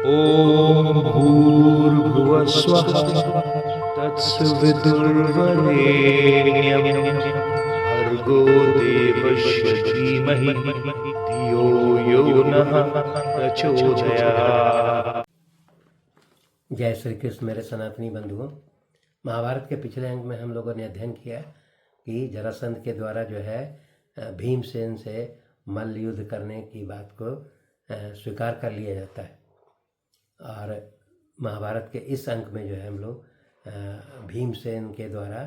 ॐ भूर्भुवः स्वः तत्सवितुर्वरेण्यं भर्गो देवस्य धीमहि धियो यो नः प्रचोदयात्। जय श्री कृष्ण मेरे सनातनी बंधुओं। महाभारत के पिछले अंक में हम लोगों ने अध्ययन किया कि जरासंध के द्वारा जो है भीमसेन से मल्ल युद्ध करने की बात को स्वीकार कर लिया जाता है। और महाभारत के इस अंक में जो है हम लोग भीमसेन के द्वारा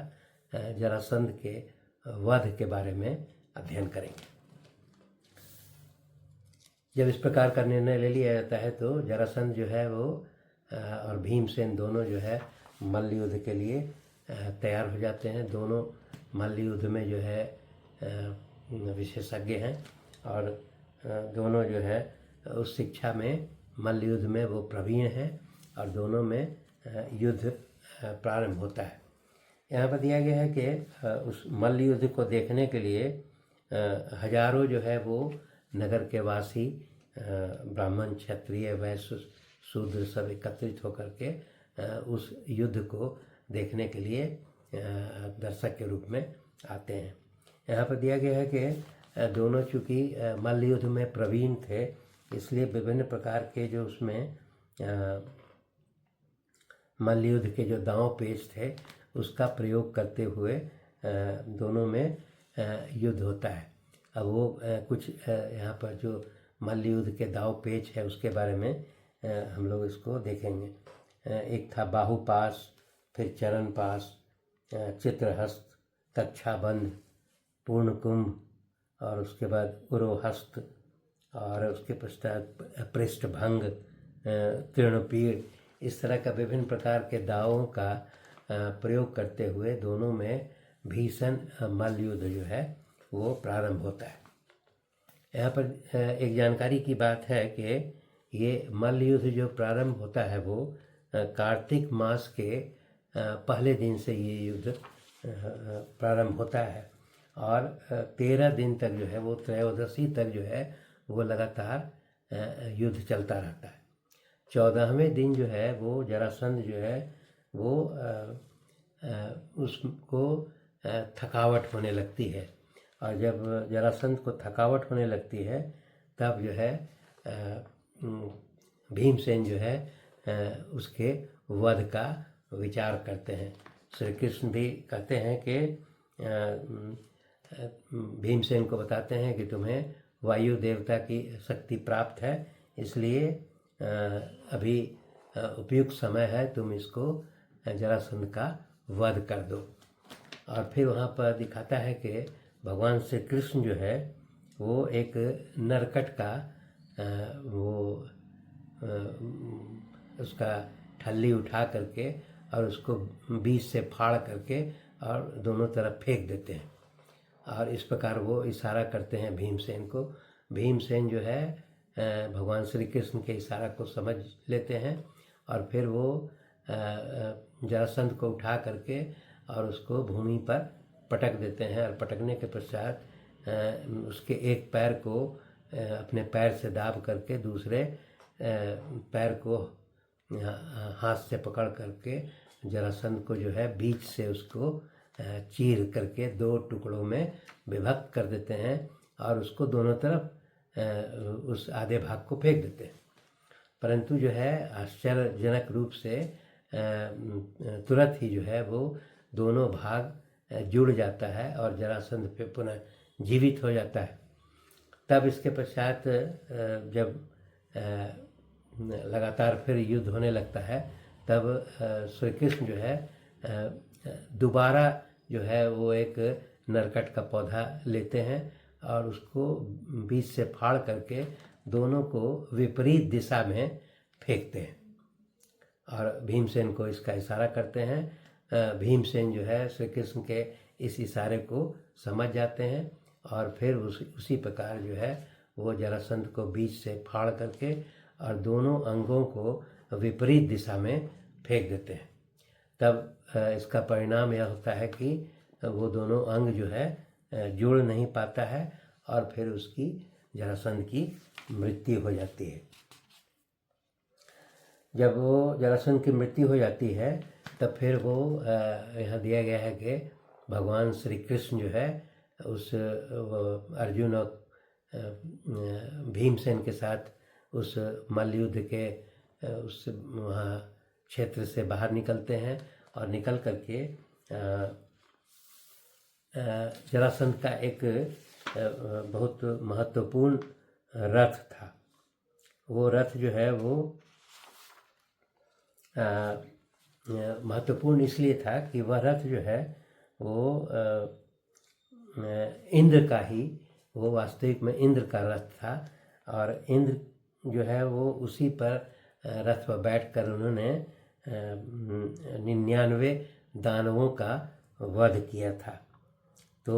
जरासंध के वध के बारे में अध्ययन करेंगे। जब इस प्रकार का निर्णय ले लिया जाता है तो जरासंध जो है वो और भीमसेन दोनों जो है मल्ल युद्ध के लिए तैयार हो जाते हैं। दोनों मल्ल युद्ध में जो है विशेषज्ञ हैं और दोनों जो है उस शिक्षा में मल्ल युद्ध में वो प्रवीण हैं और दोनों में युद्ध प्रारंभ होता है। यहाँ पर दिया गया है कि उस मल्ल युद्ध को देखने के लिए हजारों जो है वो नगर के वासी ब्राह्मण क्षत्रिय वैश्य शूद्र सब एकत्रित होकर के उस युद्ध को देखने के लिए दर्शक के रूप में आते हैं। यहाँ पर दिया गया है कि दोनों चूँकि मल्ल युद्ध में प्रवीण थे इसलिए विभिन्न प्रकार के जो उसमें मल्ल युद्ध के जो दांव पेच थे उसका प्रयोग करते हुए दोनों में युद्ध होता है। अब वो कुछ यहाँ पर जो मल्ल युद्ध के दांव पेच है उसके बारे में हम लोग इसको देखेंगे। एक था बाहुपाश, फिर चरणपाश, चित्रहस्त, कक्षाबंध, पूर्णकुंभ और उसके बाद उरोहस्त और उसके पश्चात पृष्ठभंग, तृणपीड़। इस तरह का विभिन्न प्रकार के दावों का प्रयोग करते हुए दोनों में भीषण मल्ल युद्ध जो है वो प्रारंभ होता है। यहाँ पर एक जानकारी की बात है कि ये मल्ल युद्ध जो प्रारंभ होता है वो कार्तिक मास के पहले दिन से ये युद्ध प्रारंभ होता है और 13 दिन तक जो है वो त्रयोदशी तक जो है वो लगातार युद्ध चलता रहता है। 14वें दिन जो है वो जरासंध जो है वो उसको थकावट होने लगती है और जब जरासंध को थकावट होने लगती है तब जो है भीमसेन जो है उसके वध का विचार करते हैं। श्री कृष्ण भी कहते हैं कि भीमसेन को बताते हैं कि तुम्हें वायु देवता की शक्ति प्राप्त है, इसलिए अभी उपयुक्त समय है, तुम इसको जरासंध का वध कर दो। और फिर वहाँ पर दिखाता है कि भगवान श्री कृष्ण जो है वो एक नरकट का वो उसका ठल्ली उठा करके और उसको बीच से फाड़ करके और दोनों तरफ फेंक देते हैं और इस प्रकार वो इशारा करते हैं भीमसेन को। भीमसेन जो है भगवान श्री कृष्ण के इशारा को समझ लेते हैं और फिर वो जरासंध को उठा करके और उसको भूमि पर पटक देते हैं और पटकने के पश्चात उसके एक पैर को अपने पैर से दाब करके दूसरे पैर को हाथ से पकड़ करके जरासंध को जो है बीच से उसको चीर करके 2 टुकड़ों में विभक्त कर देते हैं और उसको दोनों तरफ उस आधे भाग को फेंक देते हैं। परंतु जो है आश्चर्यजनक रूप से तुरंत ही जो है वो दोनों भाग जुड़ जाता है और जरासंध फिर पुनः जीवित हो जाता है। तब इसके पश्चात जब लगातार फिर युद्ध होने लगता है तब श्री कृष्ण जो है दोबारा जो है वो एक नरकट का पौधा लेते हैं और उसको बीच से फाड़ करके दोनों को विपरीत दिशा में फेंकते हैं और भीमसेन को इसका इशारा करते हैं। भीमसेन जो है श्री कृष्ण के इस इशारे को समझ जाते हैं और फिर उसी प्रकार जो है वो जरासंध को बीच से फाड़ करके और दोनों अंगों को विपरीत दिशा में फेंक देते हैं। तब इसका परिणाम यह होता है कि वो दोनों अंग जो है जुड़ नहीं पाता है और फिर उसकी जरासंध की मृत्यु हो जाती है। जब वो जरासंध की मृत्यु हो जाती है तब फिर वो यहाँ दिया गया है कि भगवान श्री कृष्ण जो है उस अर्जुन और भीमसेन के साथ उस मल्ल युद्ध के उस वहाँ क्षेत्र से बाहर निकलते हैं और निकल करके जरासंध का एक बहुत महत्वपूर्ण रथ था। वो रथ जो है वो महत्वपूर्ण इसलिए था कि वह रथ जो है वो इंद्र का ही, वो वास्तविक में इंद्र का रथ था और इंद्र जो है वो उसी पर रथ पर बैठकर उन्होंने 99 दानवों का वध किया था। तो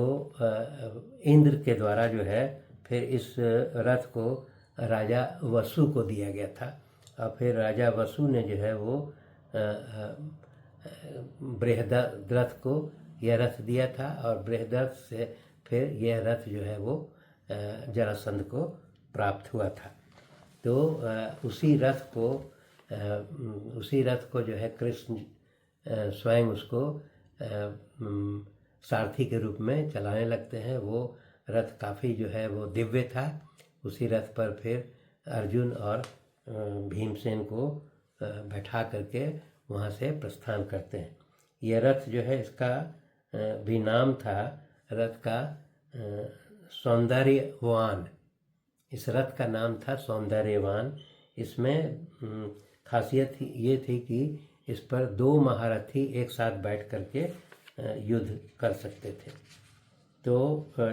इंद्र के द्वारा जो है फिर इस रथ को राजा वसु को दिया गया था और फिर राजा वसु ने जो है वो बृहद्रथ को यह रथ दिया था और बृहद्रथ से फिर यह रथ जो है वो जरासंध को प्राप्त हुआ था। तो उसी रथ को जो है कृष्ण स्वयं उसको सारथी के रूप में चलाने लगते हैं। वो रथ काफ़ी जो है वो दिव्य था। उसी रथ पर फिर अर्जुन और भीमसेन को बैठा करके वहाँ से प्रस्थान करते हैं। यह रथ जो है इसका भी नाम था रथ का सौंदर्यवान। इस रथ का नाम था सौंदर्यवान। इसमें खासियत ये थी कि इस पर 2 महारथी एक साथ बैठ करके युद्ध कर सकते थे। तो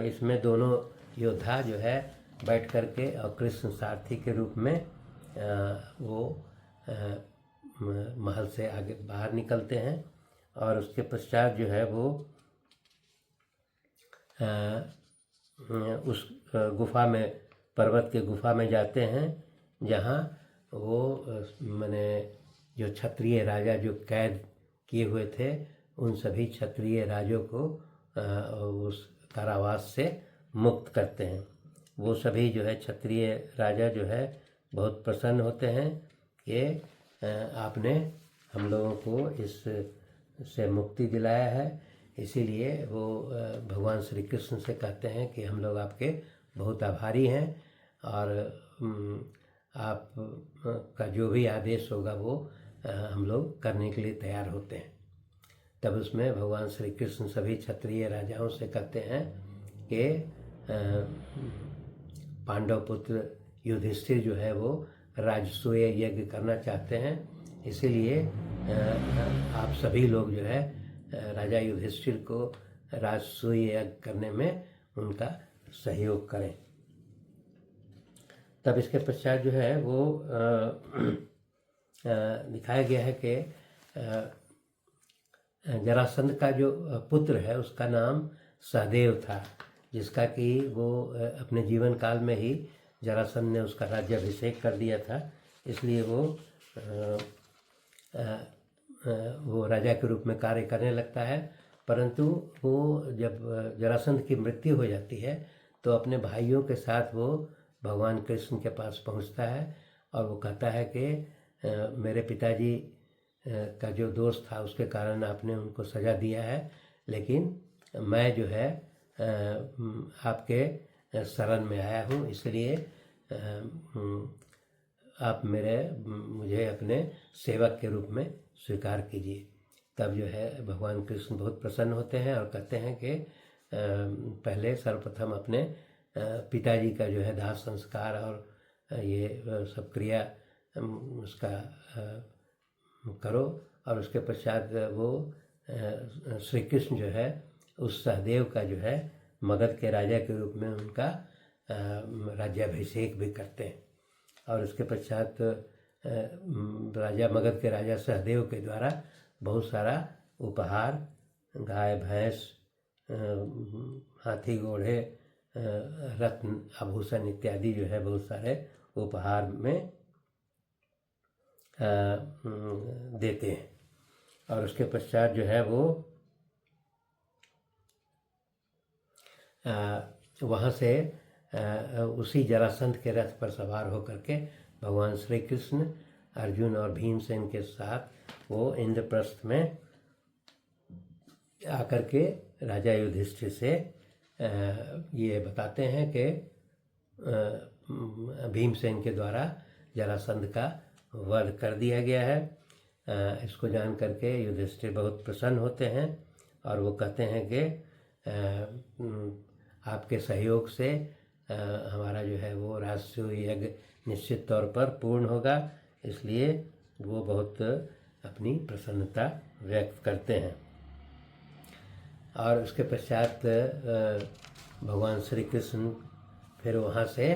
इसमें दोनों योद्धा जो है बैठ करके और कृष्ण सारथी के रूप में वो महल से आगे बाहर निकलते हैं और उसके पश्चात जो है वो उस गुफा में, पर्वत के गुफा में जाते हैं जहाँ वो माने जो क्षत्रिय राजा जो कैद किए हुए थे उन सभी क्षत्रिय राजों को उस कारावास से मुक्त करते हैं। वो सभी जो है क्षत्रिय राजा जो है बहुत प्रसन्न होते हैं कि आपने हम लोगों को इस से मुक्ति दिलाया है। इसीलिए वो भगवान श्री कृष्ण से कहते हैं कि हम लोग आपके बहुत आभारी हैं और आप का जो भी आदेश होगा वो हम लोग करने के लिए तैयार होते हैं। तब उसमें भगवान श्री कृष्ण सभी क्षत्रिय राजाओं से कहते हैं कि पांडव पुत्र युधिष्ठिर जो है वो राजसूय यज्ञ करना चाहते हैं। इसीलिए आप सभी लोग जो है राजा युधिष्ठिर को राजसूय यज्ञ करने में उनका सहयोग करें। तब इसके पश्चात जो है वो दिखाया गया है कि जरासंध का जो पुत्र है उसका नाम सहदेव था, जिसका कि वो अपने जीवन काल में ही जरासंध ने उसका राज्याभिषेक कर दिया था। इसलिए वो राजा के रूप में कार्य करने लगता है। परंतु वो जब जरासंध की मृत्यु हो जाती है तो अपने भाइयों के साथ वो भगवान कृष्ण के पास पहुंचता है और वो कहता है कि मेरे पिताजी का जो दोष था उसके कारण आपने उनको सज़ा दिया है, लेकिन मैं जो है आपके शरण में आया हूँ, इसलिए आप मुझे अपने सेवक के रूप में स्वीकार कीजिए। तब जो है भगवान कृष्ण बहुत प्रसन्न होते हैं और कहते हैं कि पहले सर्वप्रथम अपने पिताजी का जो है दाह संस्कार और ये सब क्रिया उसका करो और उसके पश्चात वो श्री कृष्ण जो है उस सहदेव का जो है मगध के राजा के रूप में उनका राज्याभिषेक भी करते हैं। और उसके पश्चात राजा मगध के राजा सहदेव के द्वारा बहुत सारा उपहार, गाय भैंस, हाथी घोड़े, रत्न आभूषण इत्यादि जो है बहुत सारे उपहार में देते हैं। और उसके पश्चात जो है वो वहाँ से उसी जरासंध के रथ पर सवार होकर के भगवान श्री कृष्ण अर्जुन और भीमसेन के साथ वो इंद्रप्रस्थ में आकर के राजा युधिष्ठिर से ये बताते हैं कि भीमसेन के द्वारा जरासंध का वध कर दिया गया है। इसको जान करके युधिष्ठिर बहुत प्रसन्न होते हैं और वो कहते हैं कि आपके सहयोग से हमारा जो है वो राजसूय यज्ञ निश्चित तौर पर पूर्ण होगा, इसलिए वो बहुत अपनी प्रसन्नता व्यक्त करते हैं। और उसके पश्चात भगवान श्री कृष्ण फिर वहाँ से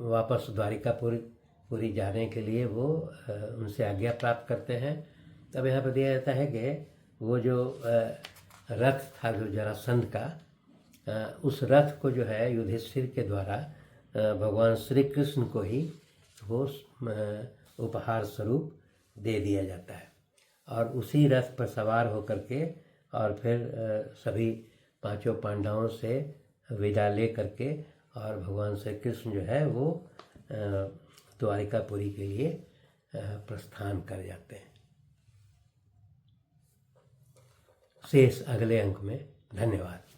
वापस द्वारिकापुरी जाने के लिए वो उनसे आज्ञा प्राप्त करते हैं। तब यहाँ पर दिया जाता है कि वो जो रथ था जो जरासंध का, उस रथ को जो है युधिष्ठिर के द्वारा भगवान श्री कृष्ण को ही वो उपहार स्वरूप दे दिया जाता है। और उसी रथ पर सवार होकर के और फिर सभी पांचों पांडवों से विदा ले करके और भगवान श्री कृष्ण जो है वो द्वारिकापुरी के लिए प्रस्थान कर जाते हैं। शेष अगले अंक में। धन्यवाद।